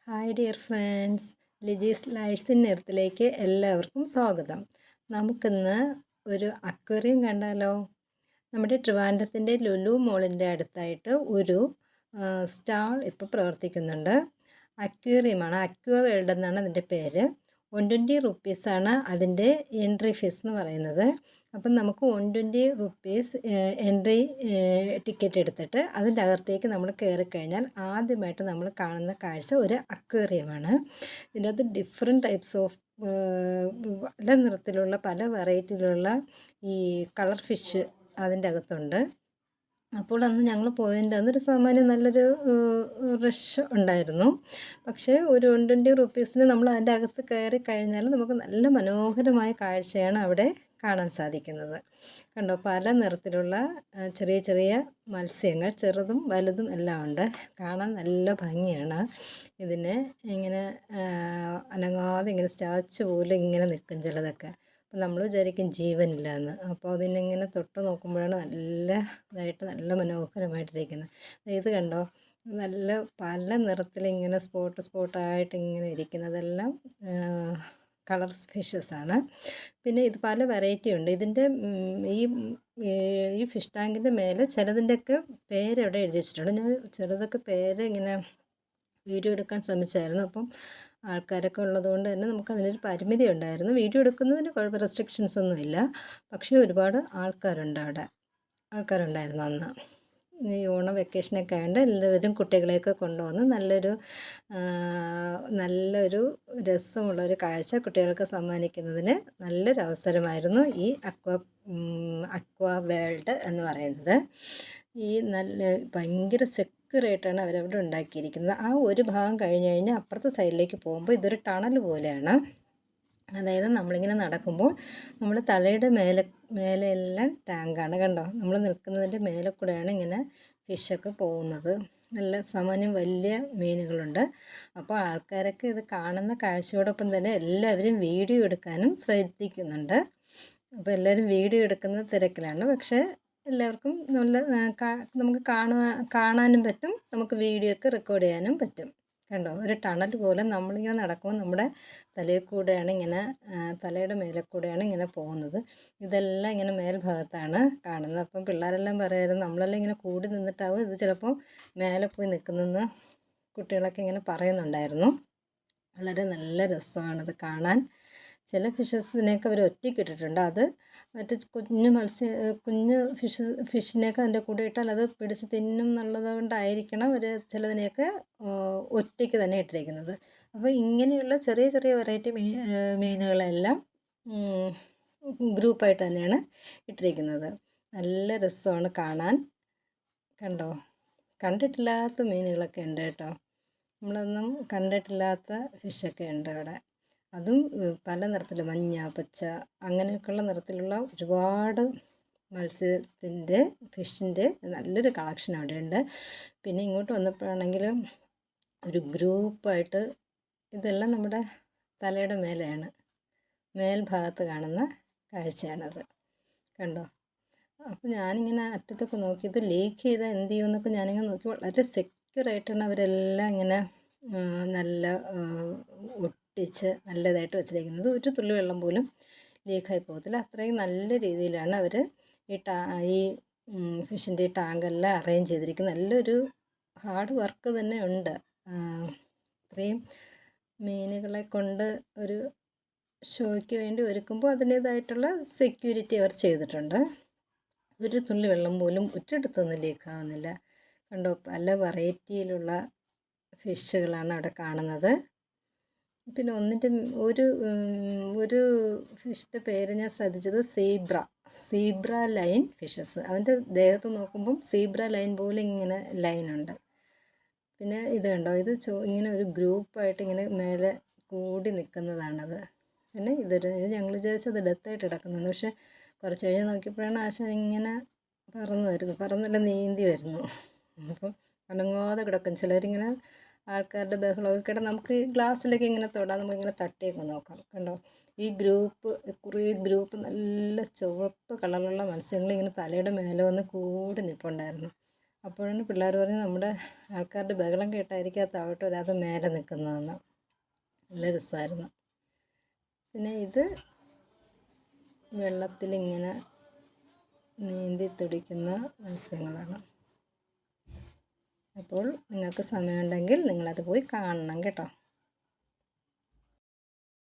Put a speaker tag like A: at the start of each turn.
A: Hi dear friends, Lijee's lights in എർത്തിലേക്ക് എല്ലാവർക്കും സ്വാഗതം. നമുക്കിന്ന് ഒരു അക്വേറിയം കണ്ടാലോ? നമ്മുടെ ട്രിവാൻഡ്രത്തിൻ്റെ ലുലു മോളിൻ്റെ അടുത്തായിട്ട് ഒരു സ്റ്റാൾ ഇപ്പോൾ പ്രവർത്തിക്കുന്നുണ്ട്. അക്വേറിയമാണ്, അക്വ വേൾഡ് എന്നാണ് അതിൻ്റെ പേര്. 120 റുപ്പീസാണ് അതിൻ്റെ എൻട്രി ഫീസ് എന്ന് പറയുന്നത്. അപ്പം നമുക്ക് 120 റുപ്പീസ് എൻട്രി ടിക്കറ്റ് എടുത്തിട്ട് അതിൻ്റെ അകത്തേക്ക് നമ്മൾ കയറിക്കഴിഞ്ഞാൽ ആദ്യമായിട്ട് നമ്മൾ കാണുന്ന കാഴ്ച ഒരു അക്വേറിയമാണ്. ഇതിനകത്ത് ഡിഫറെൻറ്റ് ടൈപ്സ് ഓഫ് പല നിറത്തിലുള്ള പല വെറൈറ്റിയിലുള്ള ഈ കളർ ഫിഷ് അതിൻ്റെ അകത്തുണ്ട്. അപ്പോൾ അന്ന് ഞങ്ങൾ പോയതിൻ്റെ അന്നൊരു സാമാന്യം നല്ലൊരു റഷ് ഉണ്ടായിരുന്നു. പക്ഷേ ഒരു 120 റുപ്പീസിന് നമ്മൾ അതിൻ്റെ അകത്ത് കയറി കഴിഞ്ഞാൽ നമുക്ക് നല്ല മനോഹരമായ കാഴ്ചയാണ് അവിടെ കാണാൻ സാധിക്കുന്നത്. കണ്ടോ, പല നിറത്തിലുള്ള ചെറിയ ചെറിയ മത്സ്യങ്ങൾ, ചെറുതും വലുതും എല്ലാം ഉണ്ട്. കാണാൻ നല്ല ഭംഗിയാണ്. ഇതിന് ഇങ്ങനെ അനങ്ങാതെ ഇങ്ങനെ സ്റ്റാച്ചു പോലെ ഇങ്ങനെ നിൽക്കും ചിലതൊക്കെ. അപ്പോൾ നമ്മൾ വിചാരിക്കും ജീവനില്ല എന്ന്. അപ്പോൾ അതിനിങ്ങനെ തൊട്ട് നോക്കുമ്പോഴാണ് നല്ല ഇതായിട്ട് നല്ല മനോഹരമായിട്ടിരിക്കുന്നത്. ഇത് കണ്ടോ, നല്ല പല നിറത്തിലിങ്ങനെ സ്പോട്ടായിട്ട് ഇങ്ങനെ ഇരിക്കുന്നതെല്ലാം കളർ ഫിഷസാണ്. പിന്നെ ഇത് പല വെറൈറ്റി ഉണ്ട്. ഇതിൻ്റെ ഈ ഫിഷ് ടാങ്കിൻ്റെ മേലെ ചിലതിൻ്റെയൊക്കെ പേരവിടെ എഴുതി വെച്ചിട്ടുണ്ട്. ഞാൻ ചിലതൊക്കെ പേര് ഇങ്ങനെ വീഡിയോ എടുക്കാൻ ശ്രമിച്ചായിരുന്നു. അപ്പം ആൾക്കാരൊക്കെ ഉള്ളതുകൊണ്ട് തന്നെ നമുക്ക് അതിനൊരു പരിമിതി ഉണ്ടായിരുന്നു. വീഡിയോ എടുക്കുന്നതിന് റെസ്ട്രിക്ഷൻസ് ഒന്നുമില്ല. പക്ഷേ ഒരുപാട് ആൾക്കാരുണ്ടായിരുന്നു അന്ന്. ഈ ഓണം വെക്കേഷനൊക്കെ ആയതുകൊണ്ട് എല്ലാവരും കുട്ടികളെയൊക്കെ കൊണ്ടുവന്ന് നല്ലൊരു രസമുള്ളൊരു കാഴ്ച കുട്ടികൾക്ക് സമ്മാനിക്കുന്നതിന് നല്ലൊരു അവസരമായിരുന്നു ഈ അക്വ വേൾഡ് എന്ന് പറയുന്നത്. ഈ നല്ല ഭയങ്കര സെക്യൂറായിട്ടാണ് അവരവിടെ ഉണ്ടാക്കിയിരിക്കുന്നത്. ആ ഒരു ഭാഗം കഴിഞ്ഞ് കഴിഞ്ഞാൽ അപ്പുറത്തെ സൈഡിലേക്ക് പോകുമ്പോൾ ഇതൊരു ടണൽ പോലെയാണ്. അതായത് നമ്മളിങ്ങനെ നടക്കുമ്പോൾ നമ്മൾ തലയുടെ മേലെയെല്ലാം ടാങ്കാണ്. കണ്ടോ, നമ്മൾ നിൽക്കുന്നതിൻ്റെ മേലെ കൂടെയാണ് ഇങ്ങനെ ഫിഷൊക്കെ പോകുന്നത്. നല്ല സാമാന്യം വലിയ മീനുകളുണ്ട്. അപ്പോൾ ആൾക്കാരൊക്കെ ഇത് കാണുന്ന കാഴ്ചയോടൊപ്പം തന്നെ എല്ലാവരും വീഡിയോ എടുക്കാനും ശ്രദ്ധിക്കുന്നുണ്ട്. അപ്പോൾ എല്ലാവരും വീഡിയോ എടുക്കുന്ന തിരക്കിലാണ്. പക്ഷേ എല്ലാവർക്കും നല്ല നമുക്ക് കാണാനും പറ്റും, നമുക്ക് വീഡിയോ ഒക്കെ റെക്കോർഡ് ചെയ്യാനും പറ്റും. കണ്ടോ, ഒരു ടണൽ പോലെ നമ്മളിങ്ങനെ നടക്കുമ്പോൾ നമ്മുടെ തലയിൽ കൂടെയാണ് ഇങ്ങനെ തലയുടെ മേലെ കൂടെയാണ് ഇങ്ങനെ പോകുന്നത്. ഇതെല്ലാം ഇങ്ങനെ മേൽഭാഗത്താണ് കാണുന്നത്. അപ്പം പിള്ളേരെല്ലാം പറയായിരുന്നു നമ്മളെല്ലാം ഇങ്ങനെ കൂടി നിന്നിട്ടാവും ഇത് ചിലപ്പോൾ മേലെ പോയി നിൽക്കുന്നതെന്ന് കുട്ടികളൊക്കെ ഇങ്ങനെ പറയുന്നുണ്ടായിരുന്നു. വളരെ നല്ല രസമാണത് കാണാൻ. ചില ഫിഷസിനെയൊക്കെ അവർ ഒറ്റയ്ക്ക് ഇട്ടിട്ടുണ്ട്. അത് മറ്റേ കുഞ്ഞു ഫിഷിനെയൊക്കെ അതിൻ്റെ കൂടെ ഇട്ടാൽ അത് പിടിച്ച് തിന്നും എന്നുള്ളത് കൊണ്ടായിരിക്കണം അവർ ചിലതിനെയൊക്കെ ഒറ്റയ്ക്ക് തന്നെ ഇട്ടിരിക്കുന്നത്. അപ്പോൾ ഇങ്ങനെയുള്ള ചെറിയ ചെറിയ വെറൈറ്റി മീനുകളെല്ലാം ഗ്രൂപ്പായിട്ട് തന്നെയാണ് ഇട്ടിരിക്കുന്നത്. നല്ല രസമാണ് കാണാൻ. കണ്ടോ, കണ്ടിട്ടില്ലാത്ത മീനുകളൊക്കെ ഉണ്ട് കേട്ടോ. നമ്മളൊന്നും കണ്ടിട്ടില്ലാത്ത ഫിഷൊക്കെ ഉണ്ട് അവിടെ. അതും പല നിറത്തിൽ, മഞ്ഞ, പച്ച, അങ്ങനെയൊക്കെയുള്ള നിറത്തിലുള്ള ഒരുപാട് ഫിഷിൻ്റെ നല്ലൊരു കളക്ഷൻ അവിടെയുണ്ട്. പിന്നെ ഇങ്ങോട്ട് വന്നപ്പോഴാണെങ്കിൽ ഒരു ഗ്രൂപ്പായിട്ട് ഇതെല്ലാം നമ്മുടെ തലയുടെ മേലെയാണ്, മേൽഭാഗത്ത് കാണുന്ന കാഴ്ചയാണത്. കണ്ടോ, അപ്പോൾ ഞാനിങ്ങനെ അറ്റത്തൊക്കെ നോക്കി ഇത് ലീക്ക് ചെയ്താൽ എന്ത് ചെയ്യുമെന്നൊക്കെ ഞാനിങ്ങനെ നോക്കി. വളരെ സെക്യൂറായിട്ടാണ് അവരെല്ലാം ഇങ്ങനെ നല്ല ഒട്ടിച്ച് നല്ലതായിട്ട് വെച്ചിരിക്കുന്നത്. ഒരു തുള്ളി വെള്ളം പോലും ലീക്കായി പോകത്തില്ല. അത്രയും നല്ല രീതിയിലാണ് അവർ ഈ ഫിഷിൻ്റെ ഈ ടാങ്കെല്ലാം അറേഞ്ച് ചെയ്തിരിക്കുന്നത്. നല്ലൊരു ഹാർഡ് വർക്ക് തന്നെ ഉണ്ട്. ഇത്രയും മീനുകളെ കൊണ്ട് ഒരു ഷോയ്ക്ക് വേണ്ടി ഒരുക്കുമ്പോൾ അതിൻ്റേതായിട്ടുള്ള സെക്യൂരിറ്റി അവർ ചെയ്തിട്ടുണ്ട്. ഒരു തുള്ളി വെള്ളം പോലും ഒരിടത്തൊന്നും ലീക്കാവുന്നില്ല. കണ്ടോ, പല വെറൈറ്റിയിലുള്ള ഫിഷുകളാണ് അവിടെ കാണുന്നത്. പിന്നെ ഒരു ഫിഷിൻ്റെ പേര് ഞാൻ ശ്രദ്ധിച്ചത് സീബ്ര ലൈൻ ഫിഷസ്. അതിൻ്റെ ദേഹത്ത് നോക്കുമ്പം സീബ്ര ലൈൻ പോലെ ഇങ്ങനെ ലൈനുണ്ട്. പിന്നെ ഇത് കണ്ടോ, ഇത് ഇങ്ങനെ ഒരു ഗ്രൂപ്പായിട്ട് ഇങ്ങനെ മേലെ കൂടി നിൽക്കുന്നതാണത്. പിന്നെ ഇത് ഞങ്ങൾ വിചാരിച്ചത് ഡെത്തായിട്ട് കിടക്കുന്നത്. പക്ഷേ കുറച്ച് കഴിഞ്ഞ് നോക്കിയപ്പോഴാണ് ആശാൻ ഇങ്ങനെ പറന്നല്ല നീന്തി വരുന്നു. അപ്പം അനങ്ങാതെ കിടക്കും. ചിലരിങ്ങനെ ആൾക്കാരുടെ ബഹളമൊക്കെ കേട്ടാൽ നമുക്ക് ഗ്ലാസ്സിലൊക്കെ ഇങ്ങനെ തൊടാൻ നമുക്കിങ്ങനെ തട്ടിയൊക്കെ നോക്കാം. കണ്ടോ, കുറേ ഗ്രൂപ്പ് നല്ല ചുവപ്പ് കളറുള്ള മത്സ്യങ്ങൾ ഇങ്ങനെ തലയുടെ മേലെ വന്ന് കൂടി നിൽപ്പുണ്ടായിരുന്നു. അപ്പോഴാണ് പിള്ളേർ പറഞ്ഞ് നമ്മുടെ ആൾക്കാരുടെ ബഹളം കേട്ടായിരിക്കും ആ താഴോട്ട് വരാതെ മേലെ നിൽക്കുന്നതെന്ന്. നല്ല രസമായിരുന്നു. പിന്നെ ഇത് വെള്ളത്തിലിങ്ങനെ നീന്തി തുടിക്കുന്ന മത്സ്യങ്ങളാണ്. അപ്പോൾ നിങ്ങൾക്ക് സമയമുണ്ടെങ്കിൽ നിങ്ങളത് പോയി കാണണം കേട്ടോ.